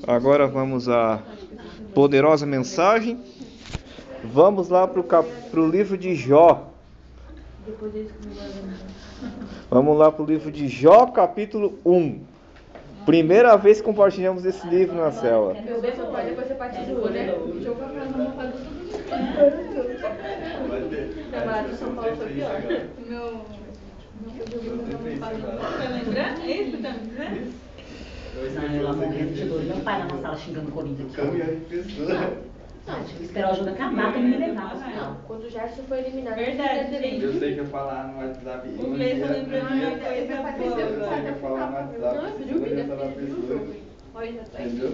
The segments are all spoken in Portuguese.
Agora vamos à poderosa mensagem. Vamos lá para o livro de Jó. Vamos lá para o livro de Jó, capítulo 1. Primeira vez que compartilhamos esse livro na célula. Meu bem, papai, depois você participa, né? Deixa eu falar, não vou fazer tudo isso. Trabalhar de São Paulo foi pior. Meu vai lembrar? É isso que tá me dizendo? Não, eu lá morrendo de dor. Meu pai lá na sala xingando o Corinthians aqui. Não, tinha que esperar o jogo acabar pra me levar. Não, quando o Gerson foi eliminado, Verdade, gente. Eu sei que eu falar no WhatsApp. O Gleison lembrou de uma coisa Eu sei que eu falar no WhatsApp. Entendeu?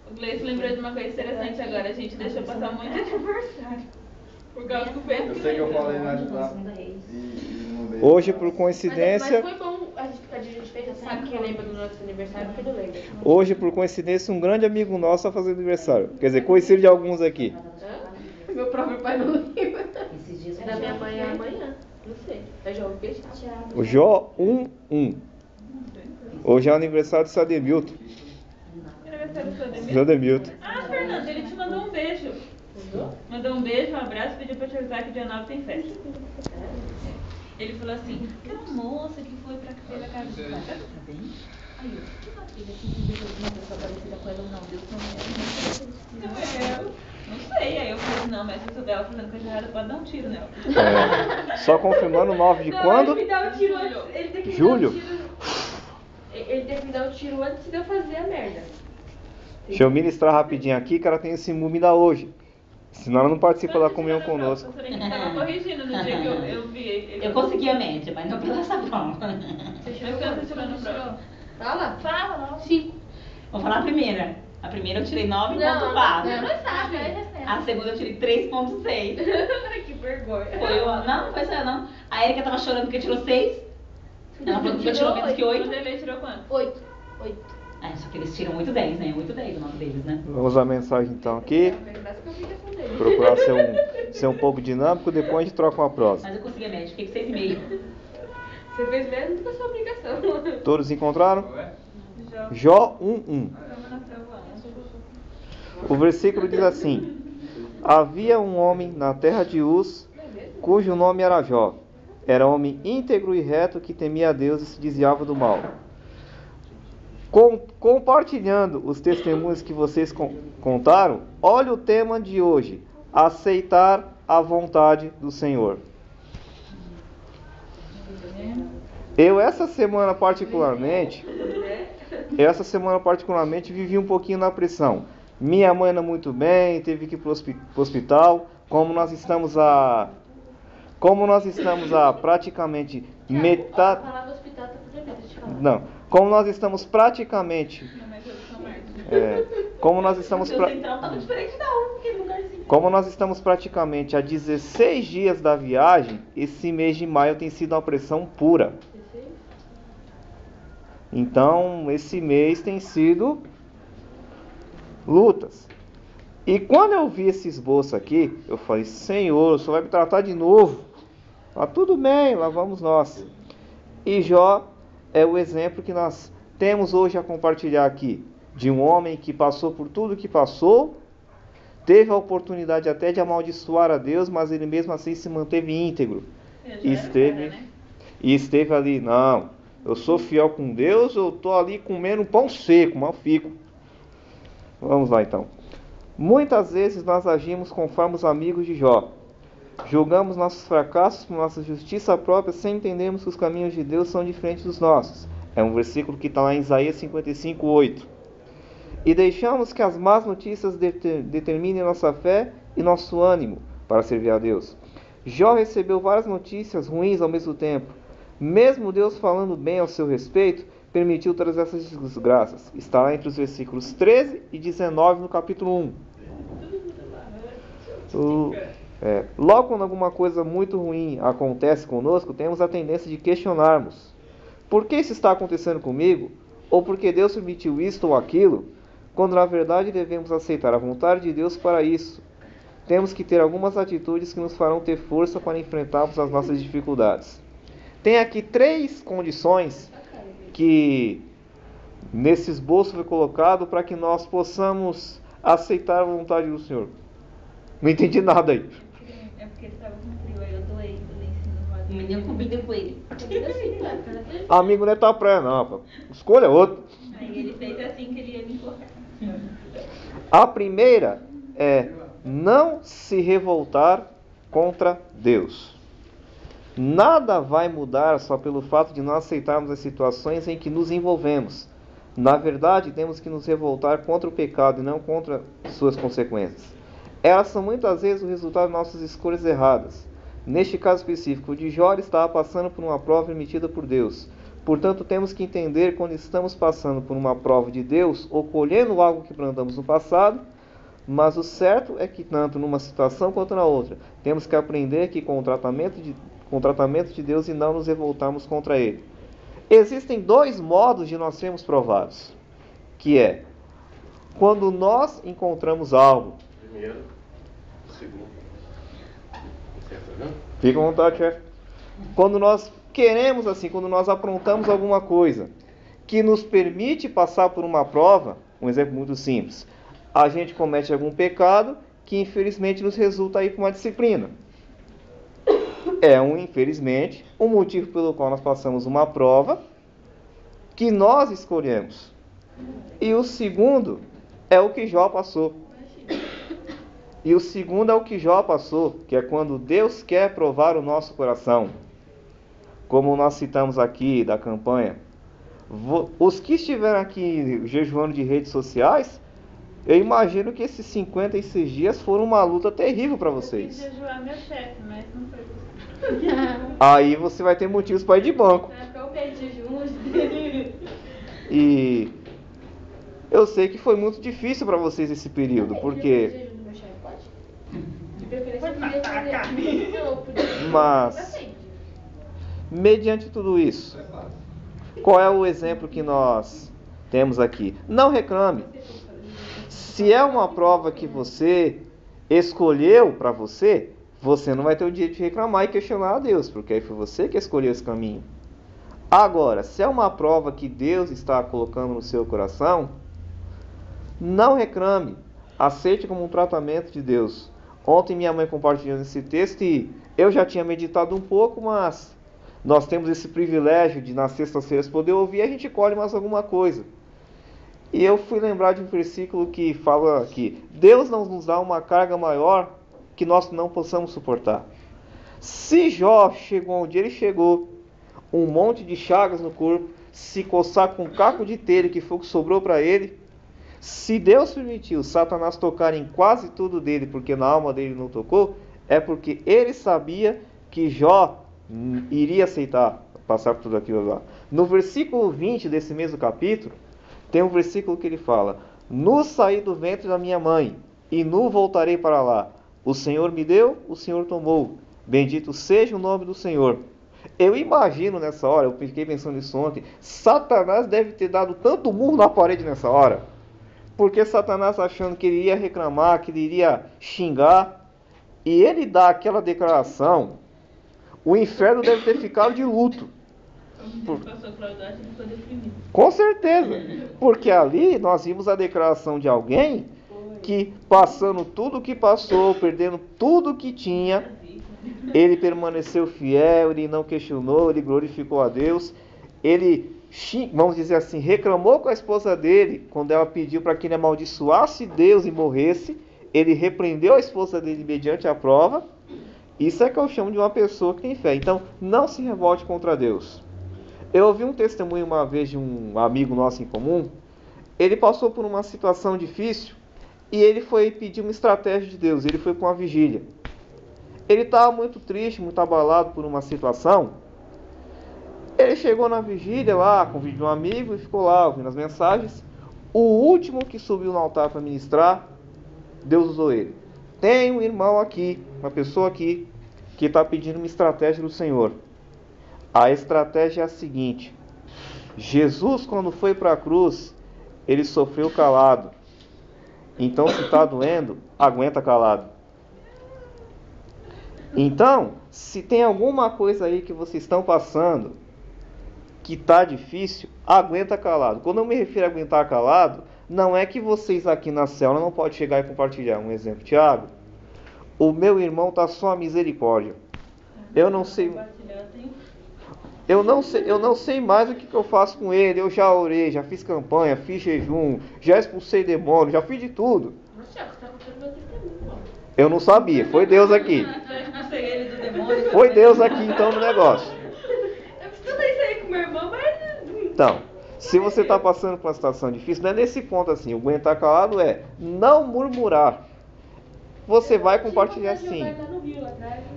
O Gleison lembrou de uma coisa interessante agora. A gente deixou passar muito aniversário. Por causa do Pedro. Eu sei que eu falei no WhatsApp. E não veio. Hoje, por coincidência, Mas foi bom a gente fez, você sabe quem lembra do nosso aniversário, porque não lembra. hoje, por coincidência, um grande amigo nosso está fazendo aniversário. Quer dizer, conhecido de alguns aqui. Hã? Meu próprio pai não lembra. Esses dias É da minha mãe amanhã. Não sei. É João Peixe. O Jó 1:1. Hoje é o aniversário de Sademilton. Aniversário do seu Demir? Sademilton. Ah, Fernando, ele te mandou um beijo. Mandou um beijo, um abraço, pediu pra te avisar que dia 9 tem festa. Ele falou assim, aquela moça que foi pra feira da casa do pai, tá bem? Aí eu, que maravilha, que Deus uma pessoa parecida com ela ou não, Deus não é. Não sei, aí eu falei, não, mas se eu souber ela fazendo coisa errada, pode dar um tiro nela. Só confirmando 9 de quando? Ele me dá um tiro antes. Ele tem que me Julho? dar um tiro. Ele tem que me dar um tiro antes de eu fazer a merda. Deixa eu ministrar rapidinho aqui, que ela tem esse mume da hoje. Senão ela não participa da comunhão conosco. A professora que tava corrigindo no dia que eu vi ele. Eu consegui a mente, mas não pela essa prova. Você Mas que você tirou no prova? Fala. Fala, não. 5. Vou falar a primeira. A primeira eu tirei 9,4. Não sabe. A segunda eu tirei 3,6. Que vergonha. Não foi sério não. A Erika tava chorando porque tirou 6. Ela falou que tirou menos que 8. O Dele tirou quanto? 8. Só que eles tiram muito 10, né? 8, 10 o nome deles, né? Vamos à mensagem então aqui. Procurar ser um pouco dinâmico, depois a gente troca uma prosa. Mas eu consegui a média, fiquei com 6,5. Você fez mesmo do que a sua obrigação. Todos encontraram? Jó 1:1. O versículo diz assim: havia um homem na terra de Uz, cujo nome era Jó. Era homem íntegro e reto que temia a Deus e se desviava do mal. Compartilhando os testemunhos que vocês contaram, olha o tema de hoje: aceitar a vontade do Senhor. Eu essa semana particularmente vivi um pouquinho na pressão. Minha mãe não muito bem, teve que ir para o hospital. Como nós estamos a praticamente metade. A palavra hospital tá por dentro, deixa eu falar. Não. Como nós estamos praticamente. Como nós estamos praticamente há 16 dias da viagem, esse mês de maio tem sido uma pressão pura. Então, esse mês tem sido lutas. E quando eu vi esse esboço aqui, eu falei: Senhor, o Senhor vai me tratar de novo. Ah, tudo bem, lá vamos nós. E Jó é o exemplo que nós temos hoje a compartilhar aqui, de um homem que passou por tudo que passou, teve a oportunidade até de amaldiçoar a Deus, mas ele mesmo assim se manteve íntegro. E esteve ali, não, eu sou fiel com Deus, eu estou ali comendo pão seco, mal fico. Vamos lá então. Muitas vezes nós agimos conforme os amigos de Jó. Julgamos nossos fracassos por nossa justiça própria sem entendermos que os caminhos de Deus são diferentes dos nossos. É um versículo que está lá em Isaías 55:8. E deixamos que as más notícias determinem nossa fé e nosso ânimo para servir a Deus. Jó recebeu várias notícias ruins ao mesmo tempo. Mesmo Deus falando bem ao seu respeito, permitiu todas essas desgraças. Está lá entre os versículos 13 e 19 no capítulo 1. Logo quando alguma coisa muito ruim acontece conosco, temos a tendência de questionarmos: por que isso está acontecendo comigo? Ou por que Deus permitiu isto ou aquilo? Quando na verdade devemos aceitar a vontade de Deus para isso. Temos que ter algumas atitudes que nos farão ter força para enfrentarmos as nossas dificuldades. Tem aqui 3 condições que Nesse esboço foi colocado para que nós possamos aceitar a vontade do Senhor. Não entendi nada aí. É porque ele estava com frio, aí eu doei do lencinho no O menino combina com ele. Amigo não é tua praia, não. Pô. Escolha outro. Aí ele fez assim que ele ia me enforcar. A primeira é não se revoltar contra Deus. Nada vai mudar só pelo fato de nós aceitarmos as situações em que nos envolvemos. Na verdade, temos que nos revoltar contra o pecado e não contra suas consequências. Elas são muitas vezes o resultado de nossas escolhas erradas. Neste caso específico, o de Jó estava passando por uma prova emitida por Deus. Portanto, temos que entender quando estamos passando por uma prova de Deus ou colhendo algo que plantamos no passado, mas o certo é que tanto numa situação quanto na outra, temos que aprender que com o tratamento de Deus e não nos revoltarmos contra Ele. Existem dois modos de nós sermos provados, que é quando nós encontramos algo. Primeiro, segundo. Fica à vontade, chefe. Quando nós queremos assim, quando nós aprontamos alguma coisa que nos permite passar por uma prova, um exemplo muito simples, a gente comete algum pecado que infelizmente nos resulta aí para uma disciplina. Infelizmente, um motivo pelo qual nós passamos uma prova que nós escolhemos. E o segundo é o que Jó passou. Que é quando Deus quer provar o nosso coração. Como nós citamos aqui da campanha. Os que estiveram aqui jejuando de redes sociais, eu imagino que esses 56 dias foram uma luta terrível para vocês. Eu quis jejuar meu chefe, mas não foi possível. Aí você vai ter motivos para ir de banco. Eu perdi jejum. E eu sei que foi muito difícil para vocês esse período, porque... Mas, mediante tudo isso, qual é o exemplo que nós temos aqui? Não reclame. Se é uma prova que você escolheu para você, você não vai ter o direito de reclamar e questionar a Deus, porque aí foi você que escolheu esse caminho. Agora, se é uma prova que Deus está colocando no seu coração, não reclame. Aceite como um tratamento de Deus. Ontem minha mãe compartilhou esse texto e eu já tinha meditado um pouco, mas nós temos esse privilégio de nas sextas-feiras poder ouvir e a gente colhe mais alguma coisa. E eu fui lembrar de um versículo que fala que Deus não nos dá uma carga maior que nós não possamos suportar. Se Jó chegou onde ele chegou, um monte de chagas no corpo, se coçar com um caco de telha que foi o que sobrou para ele, se Deus permitiu Satanás tocar em quase tudo dele, porque na alma dele não tocou, é porque ele sabia que Jó iria aceitar passar por tudo aquilo lá. No versículo 20 desse mesmo capítulo, tem um versículo que ele fala: nu saí do ventre da minha mãe, e nu voltarei para lá. O Senhor me deu, o Senhor tomou. Bendito seja o nome do Senhor. Eu imagino nessa hora, eu fiquei pensando nisso ontem, Satanás deve ter dado tanto murro na parede nessa hora. Porque Satanás achando que ele ia reclamar, que ele iria xingar, e ele dá aquela declaração, o inferno deve ter ficado de luto. Com certeza, porque ali nós vimos a declaração de alguém que passando tudo o que passou, perdendo tudo o que tinha, ele permaneceu fiel, ele não questionou, ele glorificou a Deus, ele, vamos dizer assim, reclamou com a esposa dele, quando ela pediu para que ele amaldiçoasse Deus e morresse, ele repreendeu a esposa dele mediante a prova. Isso é que eu chamo de uma pessoa que tem fé. Então, não se revolte contra Deus. Eu ouvi um testemunho uma vez de um amigo nosso em comum. Ele passou por uma situação difícil e ele foi pedir uma estratégia de Deus. Ele foi para uma vigília. Ele estava muito triste, muito abalado por uma situação. Ele chegou na vigília lá, convidou um amigo e ficou lá ouvindo as mensagens. O último que subiu no altar para ministrar, Deus usou ele. Tem um irmão aqui, uma pessoa aqui, que está pedindo uma estratégia do Senhor. A estratégia é a seguinte: Jesus, quando foi para a cruz, ele sofreu calado. Então, se está doendo, aguenta calado. Então, se tem alguma coisa aí que vocês estão passando, que tá difícil, aguenta calado. Quando eu me refiro a aguentar calado, não é que vocês aqui na célula não podem chegar e compartilhar. Um exemplo, Tiago, o meu irmão tá só a misericórdia. Eu não sei mais o que eu faço com ele. Eu já orei, já fiz campanha, fiz jejum, já expulsei demônio, já fiz de tudo. Eu não sabia, foi Deus aqui. Foi Deus aqui então no negócio. Eu estudei isso aí com meu irmão, mas... Então, se você está passando por uma situação difícil, não é nesse ponto assim. O aguentar calado é não murmurar. Você vai compartilhar sim.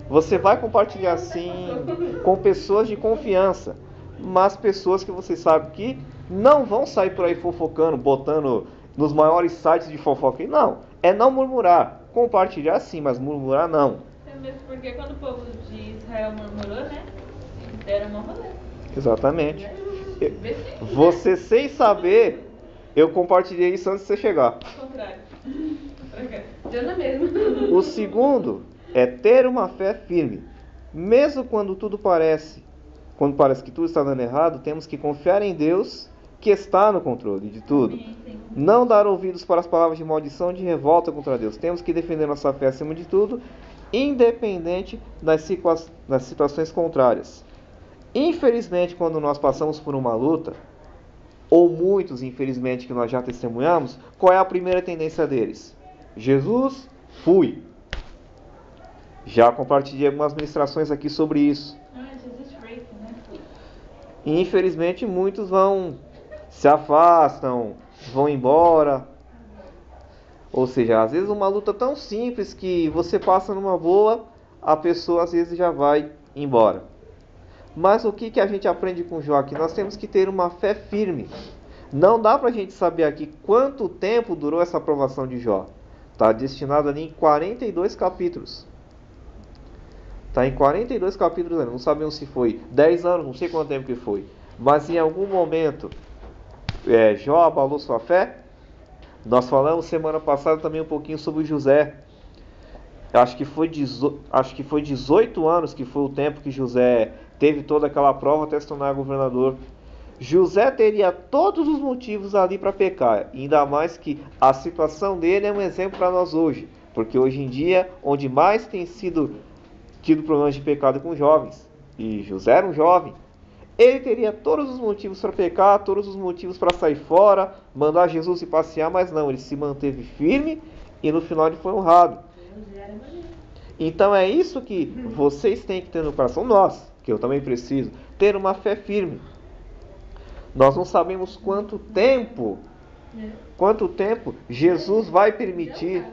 Você vai compartilhar sim com pessoas de confiança. Mas pessoas que você sabe que não vão sair por aí fofocando, botando nos maiores sites de fofoca. Não, é não murmurar. Compartilhar sim, mas murmurar não. É mesmo porque quando o povo de Israel murmurou, né? Deram uma rolê. Exatamente. Você sem saber, eu compartilhei isso antes de você chegar. Ao contrário. Jana mesmo. O segundo é ter uma fé firme. Mesmo quando parece que tudo está dando errado, temos que confiar em Deus, que está no controle de tudo. Não dar ouvidos para as palavras de maldição e de revolta contra Deus. Temos que defender nossa fé acima de tudo, independente das situações contrárias. Infelizmente, quando nós passamos por uma luta, ou muitos, infelizmente, que nós já testemunhamos, qual é a primeira tendência deles? Jesus, fui. Já compartilhei algumas ministrações aqui sobre isso. Jesus freak, né? E infelizmente muitos se afastam, vão embora. Ou seja, às vezes uma luta tão simples que você passa numa boa, a pessoa às vezes já vai embora. Mas o que a gente aprende com Jó aqui? Nós temos que ter uma fé firme. Não dá para a gente saber aqui quanto tempo durou essa aprovação de Jó. Está destinado ali em 42 capítulos. Está em 42 capítulos, não sabemos se foi 10 anos, não sei quanto tempo que foi. Mas em algum momento, Jó abalou sua fé. Nós falamos semana passada também um pouquinho sobre José. Acho que foi 18 anos que foi o tempo que José teve toda aquela prova até se tornar governador. José teria todos os motivos ali para pecar, ainda mais que a situação dele é um exemplo para nós hoje, porque hoje em dia, onde mais tem sido tido problemas de pecado com jovens, e José era um jovem, ele teria todos os motivos para pecar, todos os motivos para sair fora, mandar Jesus ir passear, mas não, ele se manteve firme e no final ele foi honrado. Então é isso que vocês têm que ter no coração, nós, que eu também preciso, ter uma fé firme. Nós não sabemos quanto tempo Jesus vai permitir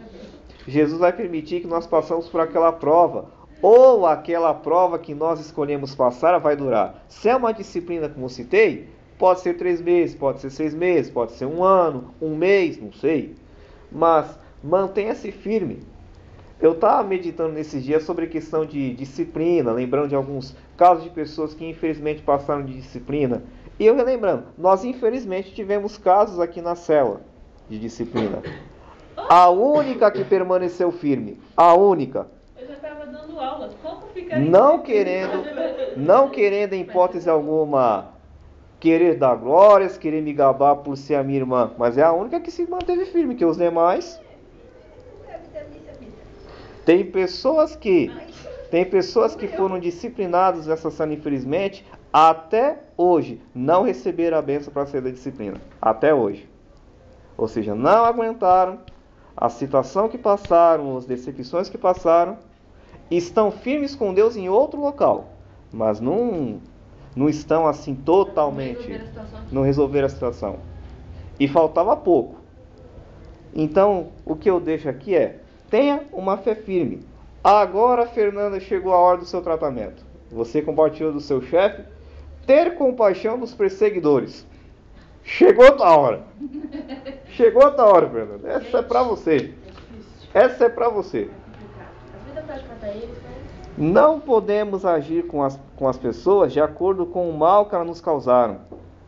que nós passamos por aquela prova, ou aquela prova que nós escolhemos passar vai durar. Se é uma disciplina, como eu citei, pode ser 3 meses, pode ser 6 meses, pode ser 1 ano, 1 mês, não sei. Mas mantenha-se firme. Eu estava meditando nesses dias sobre a questão de disciplina, lembrando de alguns casos de pessoas que infelizmente passaram de disciplina. E eu relembrando, nós infelizmente tivemos casos aqui na célula de disciplina. A única que permaneceu firme, a única. Eu já estava dando aula. Como ficar Não querendo em hipótese alguma querer dar glórias, querer me gabar por ser a minha irmã, mas é a única que se manteve firme, que os demais... Tem pessoas que foram disciplinadas essa semana, infelizmente, até hoje não receberam a bênção para sair da disciplina. Até hoje. Ou seja, não aguentaram a situação que passaram, as decepções que passaram, estão firmes com Deus em outro local, mas não estão assim totalmente, não resolveram a situação. E faltava pouco. Então, o que eu deixo aqui é: tenha uma fé firme. Agora, Fernanda, chegou a hora do seu tratamento. Você compartilhou do seu chefe. Ter compaixão dos perseguidores. Chegou a tua hora. Chegou a tua hora, Fernanda. Essa é pra você. Essa é pra você. Não podemos agir com as pessoas de acordo com o mal que elas nos causaram,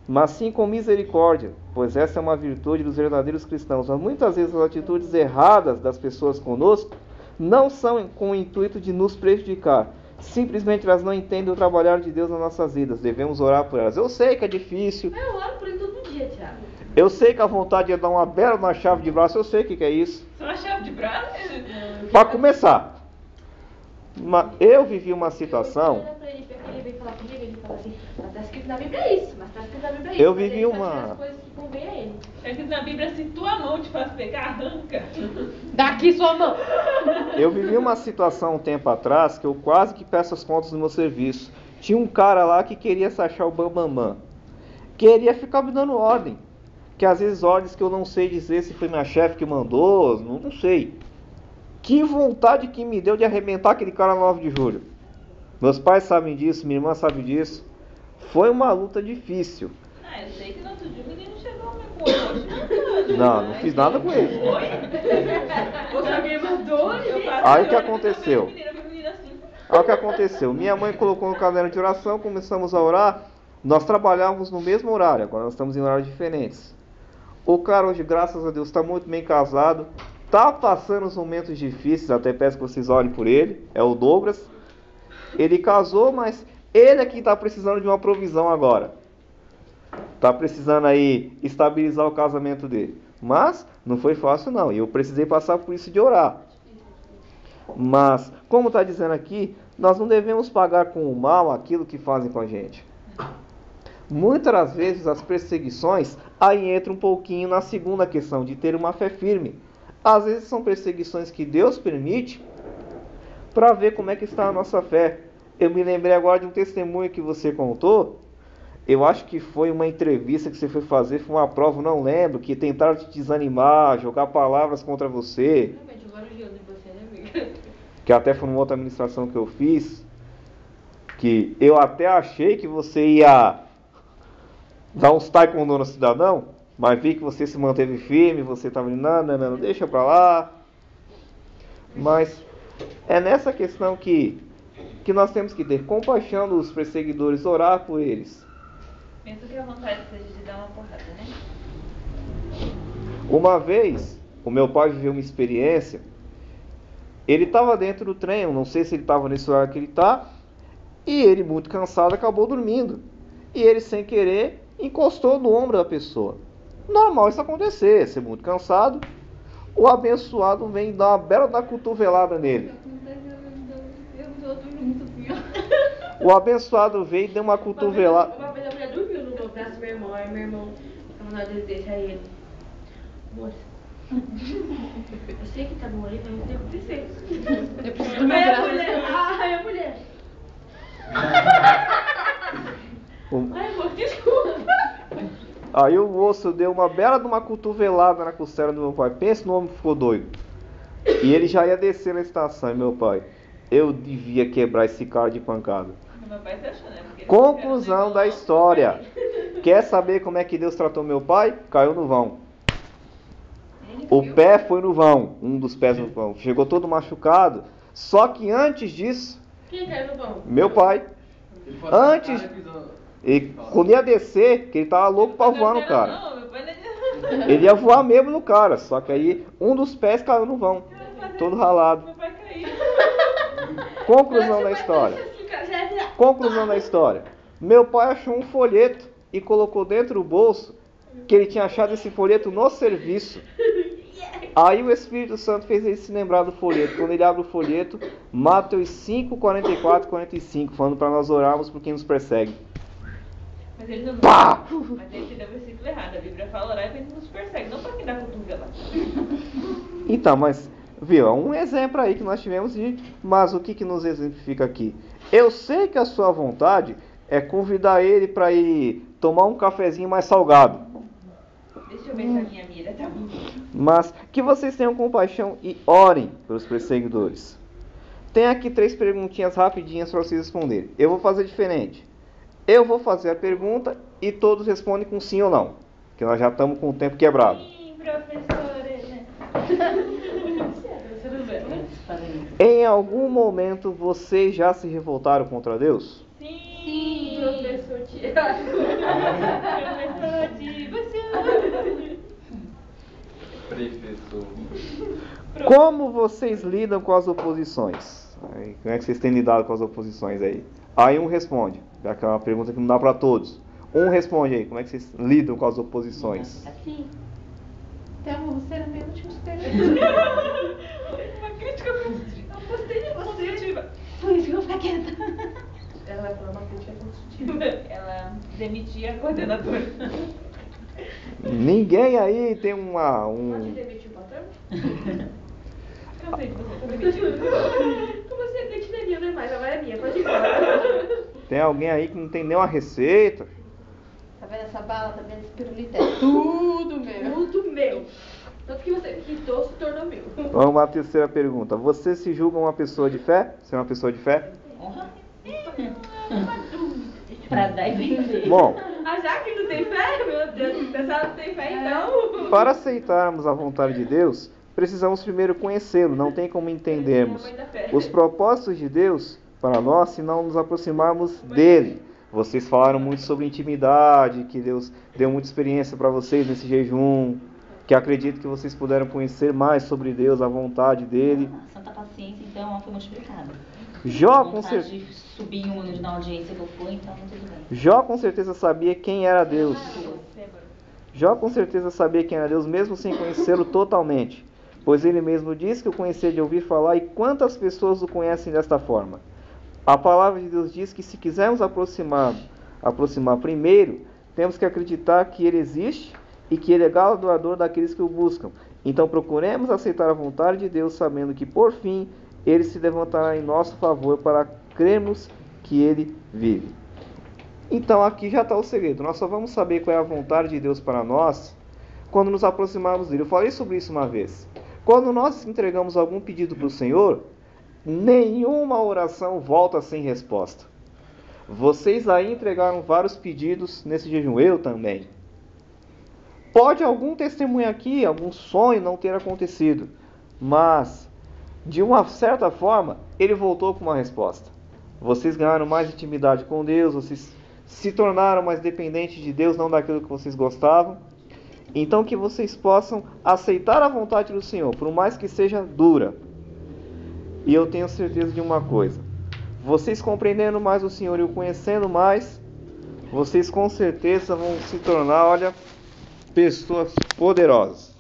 mas sim com misericórdia, pois essa é uma virtude dos verdadeiros cristãos. Mas muitas vezes as atitudes erradas das pessoas conosco não são com o intuito de nos prejudicar, Simplesmente elas não entendem o trabalhar de Deus nas nossas vidas. Devemos orar por elas. Eu sei que é difícil. Eu oro por ele todo dia, Thiago. Eu sei que a vontade é dar uma bela na chave de braço. Eu sei o que é isso. Só uma chave de braço? Para começar. Eu vivi uma situação. Ele vem falar comigo, ele fala assim, mas tá escrito na Bíblia isso, mas tá escrito na Bíblia isso. Eu Mas vivi ele só uma- tira as coisas que convém a ele. É que na Bíblia, se tua mão te faz pegar, arranca. Daqui sua mão. Eu vivi uma situação um tempo atrás que eu quase que peço as contas do meu serviço. Tinha um cara lá que queria se achar o bambambam. Queria ficar me dando ordem. Que às vezes ordens que eu não sei dizer se foi minha chefe que mandou, não sei. Que vontade que me deu de arrebentar aquele cara no 9 de julho. Meus pais sabem disso, minha irmã sabe disso. Foi uma luta difícil. Ah, eu sei que no outro dia o menino chegou com o rosto. Não fiz nada com ele. Foi? Ou se alguém mandou, Aí o que aconteceu? Menina assim. Olha o que aconteceu. Minha mãe colocou no caderno de oração, começamos a orar. Nós trabalhávamos no mesmo horário, agora nós estamos em horários diferentes. O cara hoje, graças a Deus, está muito bem casado. Está passando os momentos difíceis, até peço que vocês olhem por ele. É o Douglas. Ele casou, mas ele aqui está precisando de uma provisão agora. Está precisando aí estabilizar o casamento dele. Mas não foi fácil não, e eu precisei passar por isso de orar. Mas, como está dizendo aqui, nós não devemos pagar com o mal aquilo que fazem com a gente. Muitas das vezes as perseguições, aí entra um pouquinho na segunda questão, de ter uma fé firme. Às vezes são perseguições que Deus permite para ver como é que está a nossa fé. Eu me lembrei agora de um testemunho que você contou. Eu acho que foi uma entrevista que você foi fazer, foi uma prova, não lembro, que tentaram te desanimar, jogar palavras contra você. Realmente, agora o Gildo de você, né, amiga? Que até foi uma outra administração que eu fiz, que eu até achei que você ia dar uns taekwondo no cidadão, mas vi que você se manteve firme, você estava não, deixa pra lá. Mas é nessa questão que nós temos que ter compaixão dos perseguidores, orar por eles. Mesmo que a vontade seja de dar uma porrada, né? Uma vez, o meu pai viveu uma experiência. Ele estava dentro do trem, eu não sei se ele estava nesse horário que ele está, e ele, muito cansado, acabou dormindo. E ele, sem querer, encostou no ombro da pessoa. Normal isso acontecer, ser muito cansado. O abençoado vem dar uma bela da cotovelada nele. Eu tô muito assim, ó. O abençoado veio e deu uma cotovelada. Uma vez a mulher dormiu no braço do meu irmão, aí meu irmão tava na desejo, aí ele. Moça, eu sei que tá bom aí, mas não tem o que acontecer. Eu preciso do meu Aí a braço. mulher, Ai, a mulher. O- Ai, amor, desculpa. Aí o moço deu uma bela de uma cotovelada na costela do meu pai. Pensa no homem que ficou doido. E ele já ia descer na estação, e meu pai, eu devia quebrar esse cara de pancada. meu pai se achou, né? Porque Conclusão da história. Quer saber como é que Deus tratou meu pai? Caiu no vão. O pé foi no vão, um dos pés no vão. Chegou todo machucado. Só que antes disso, Quem caiu no vão? meu pai, antes, e quando ia descer, que ele tava louco pra voar no cara. Não, meu pai não Ele ia voar mesmo no cara, só que aí um dos pés caiu no vão, todo ralado. Meu pai caiu. Conclusão da história. Conclusão da história. Meu pai achou um folheto e colocou dentro do bolso, que ele tinha achado esse folheto no serviço. Aí o Espírito Santo fez ele se lembrar do folheto. Quando ele abre o folheto, Mateus 5, 44, 45, falando para nós orarmos por quem nos persegue. Mas ele não. Pá! Mas ele entendeu o versículo errado. A Bíblia fala orar e pra quem nos persegue, não pra quem dá cotovelada. Então, mas, viu, é um exemplo aí que nós tivemos, mas o que nos exemplifica aqui? Eu sei que a sua vontade é convidar ele para ir tomar um cafezinho mais salgado. Deixa eu ver se a minha mira tá boa. Mas que vocês tenham compaixão e orem pelos perseguidores. Tem aqui 3 perguntinhas rapidinhas para vocês responderem. Eu vou fazer diferente. Eu vou fazer a pergunta e todos respondem com sim ou não. Porque nós já estamos com o tempo quebrado. Sim, professora. Em algum momento vocês já se revoltaram contra Deus? Sim, Professor Tiago. professora de você. Professor. Como vocês lidam com as oposições? Aí, como é que vocês têm lidado com as oposições aí? Aí um responde, já que é uma pergunta que não dá para todos. Um responde aí, como é que vocês lidam com as oposições? Assim. Então, você era meu último espelho. Uma crítica construtiva. Por isso que eu vou ficar quieta. Ela vai falar uma crítica construtiva. Ela demitia a coordenadora. Ninguém aí tem Pode demitir o patrão? Cansei de você, tô demitido. Como você demitiria, né? Mas agora é minha, pode ir embora. Tem alguém aí que não tem nenhuma receita? Tá vendo essa bala? Tá vendo esse pirulito? É tudo meu. Tudo meu. Tanto que você quitou, se tornou meu. Vamos à terceira pergunta. Você se julga uma pessoa de fé? Você é uma pessoa de fé? Honra. Pra dar e vender. Bom, A Jaque não tem fé? Meu Deus, se pensar não tem fé, então. para aceitarmos a vontade de Deus, precisamos primeiro conhecê-lo. Não tem como entendermos os propósitos de Deus para nós se não nos aproximarmos dele. Vocês falaram muito sobre intimidade, que Deus deu muita experiência para vocês nesse jejum, que acredito que vocês puderam conhecer mais sobre Deus, a vontade dele. A santa paciência, então, ela foi multiplicada. Jó, com Vontade certeza. de subir um na audiência que eu fui, então tudo bem. Jó com certeza sabia quem era Deus. Jó com certeza sabia quem era Deus, mesmo sem conhecê-lo totalmente. Pois ele mesmo diz que o conhecia de ouvir falar, e quantas pessoas o conhecem desta forma? A palavra de Deus diz que se quisermos aproximar primeiro, temos que acreditar que ele existe e que ele é galardoador daqueles que o buscam. Então procuremos aceitar a vontade de Deus, sabendo que por fim ele se levantará em nosso favor para crermos que ele vive. Então aqui já está o segredo. Nós só vamos saber qual é a vontade de Deus para nós quando nos aproximarmos dele. Eu falei sobre isso uma vez. Quando nós entregamos algum pedido para o Senhor, nenhuma oração volta sem resposta. Vocês aí entregaram vários pedidos nesse jejum, eu também. Pode algum testemunho aqui, algum sonho não ter acontecido, mas de uma certa forma ele voltou com uma resposta. Vocês ganharam mais intimidade com Deus, vocês se tornaram mais dependentes de Deus, não daquilo que vocês gostavam. Então que vocês possam aceitar a vontade do Senhor, por mais que seja dura. E eu tenho certeza de uma coisa: vocês compreendendo mais o Senhor e o conhecendo mais, vocês com certeza vão se tornar, pessoas poderosas.